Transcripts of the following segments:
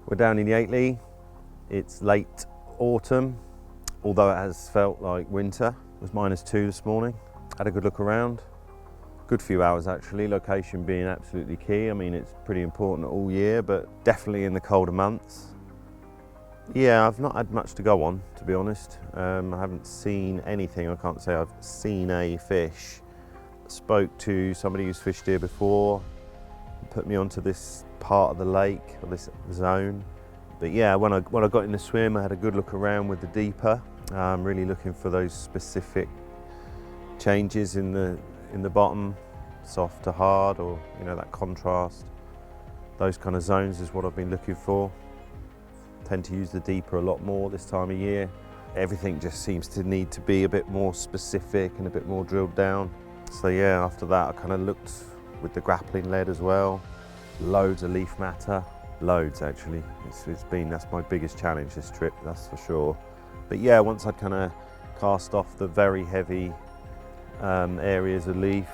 We're down in Yateley. It's late autumn, although it has felt like winter. It was -2 this morning. Had a good look around. Good few hours actually, location being absolutely key. I mean, it's pretty important all year, but definitely in the colder months. Yeah, I've not had much to go on, to be honest. I haven't seen anything. I can't say I've seen a fish. Spoke to somebody who's fished here before, put me onto this part of the lake, or this zone. But yeah, when I got in the swim, I had a good look around with the deeper. Really looking for those specific changes in the bottom, soft to hard, or that contrast. Those kind of zones is what I've been looking for. Tend to use the deeper a lot more this time of year. Everything just seems to need to be a bit more specific and a bit more drilled down. So yeah, after that I kind of looked with the grappling lead as well. Loads of leaf matter, loads actually. That's my biggest challenge this trip, that's for sure. But yeah, once I'd kind of cast off the very heavy areas of leaf,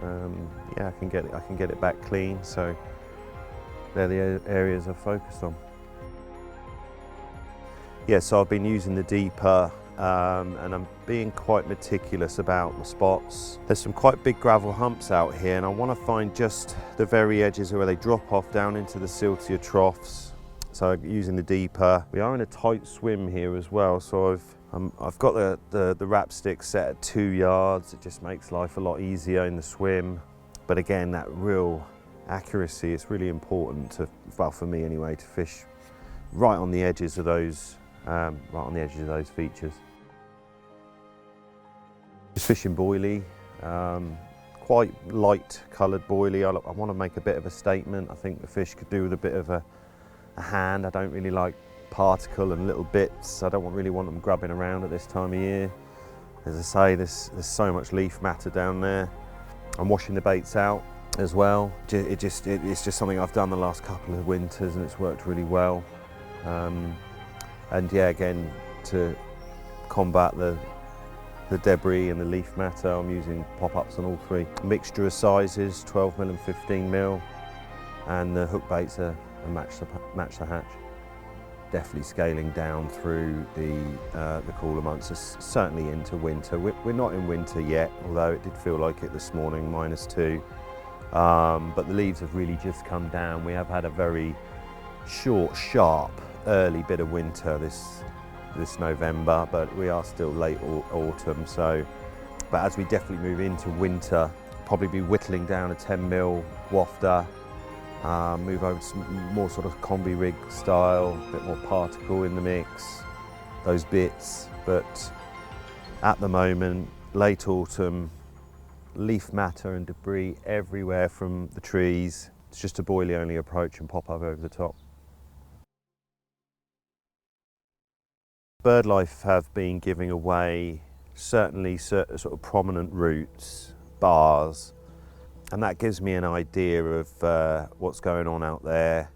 yeah, I can get it back clean. So they're the areas I've focused on. Yeah, so I've been using the deeper and I'm being quite meticulous about the spots. There's some quite big gravel humps out here, and I want to find just the very edges where they drop off down into the siltier troughs. So using the deeper. We are in a tight swim here as well, so I've got the wrap stick set at 2 yards. It just makes life a lot easier in the swim. But again, that real accuracy, it's really important to, well, for me anyway, to fish right on the edges of those features. Just fishing boilie, quite light coloured boilie. I want to make a bit of a statement. I think the fish could do with a bit of a hand. I don't really like particle and little bits. I don't really want them grubbing around at this time of year. As I say, there's so much leaf matter down there. I'm washing the baits out as well. It's just something I've done the last couple of winters and it's worked really well. And yeah, again, to combat the debris and the leaf matter, I'm using pop-ups on all three. Mixture of sizes, 12mm and 15mm, and the hook baits are match the hatch. Definitely scaling down through the cooler months, certainly into winter. We're not in winter yet, although it did feel like it this morning, -2. But the leaves have really just come down. We have had a very short, sharp, early bit of winter this November, but we are still late autumn. So, but as we definitely move into winter, probably be whittling down a 10mm wafter, move over to some more sort of combi rig style, a bit more particle in the mix, those bits. But at the moment, late autumn, leaf matter and debris everywhere from the trees. It's just a boilie only approach and pop up over the top. BirdLife have been giving away certainly sort of prominent routes, bars, and that gives me an idea of what's going on out there.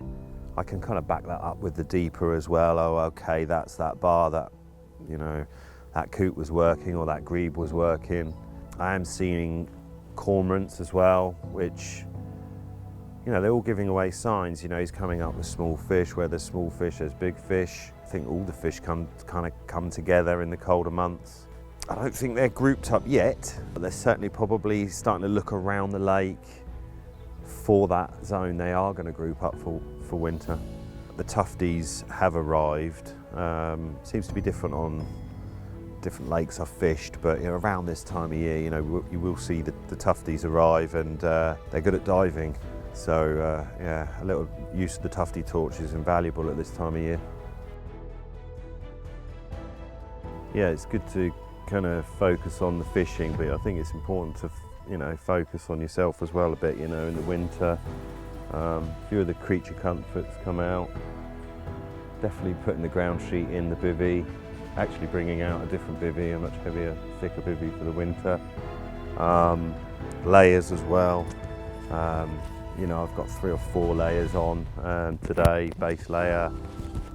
I can kind of back that up with the deeper as well. Oh, okay, that's that bar that, that coot was working or that grebe was working. I am seeing cormorants as well, which, they're all giving away signs. He's coming up with small fish. Where there's small fish, there's big fish. I think all the fish kind of come together in the colder months. I don't think they're grouped up yet, but they're certainly probably starting to look around the lake for that zone. They are going to group up for winter. The tufties have arrived. Seems to be different on different lakes I've fished, but around this time of year, you will see the tufties arrive, and they're good at diving. So yeah, a little use of the tufty torch is invaluable at this time of year. Yeah, it's good to kind of focus on the fishing, but I think it's important to focus on yourself as well a bit. In the winter, a few of the creature comforts come out. Definitely putting the ground sheet in the bivvy, actually bringing out a different bivvy, a much heavier, thicker bivvy for the winter. Layers as well. I've got 3 or 4 layers on today. Base layer,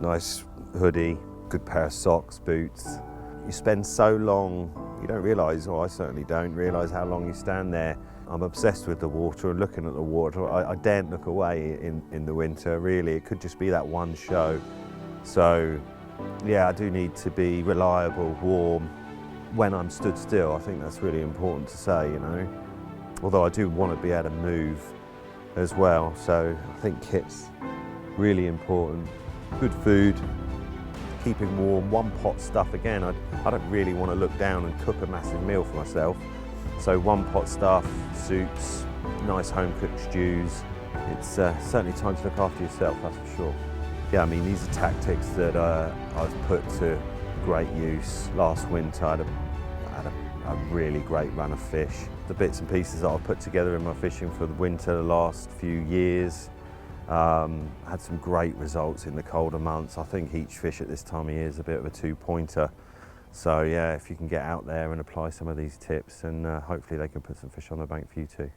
nice hoodie, good pair of socks, boots. You spend so long You don't realise, or I certainly don't realise, how long you stand there. I'm obsessed with the water and looking at the water. I daren't look away in the winter, really. It could just be that one show. So, yeah, I do need to be reliable, warm, when I'm stood still. I think that's really important to say, you know. Although I do want to be able to move as well. So I think kit's really important. Good food, keeping warm, one pot stuff. Again, I don't really want to look down and cook a massive meal for myself. So one pot stuff suits, nice home cooked stews. It's certainly time to look after yourself, that's for sure. Yeah, I mean, these are tactics that I've put to great use. Last winter I had a really great run of fish. The bits and pieces that I've put together in my fishing for the winter the last few years had some great results in the colder months. I think each fish at this time of year is a bit of a two-pointer. So yeah, if you can get out there and apply some of these tips, and hopefully they can put some fish on the bank for you too.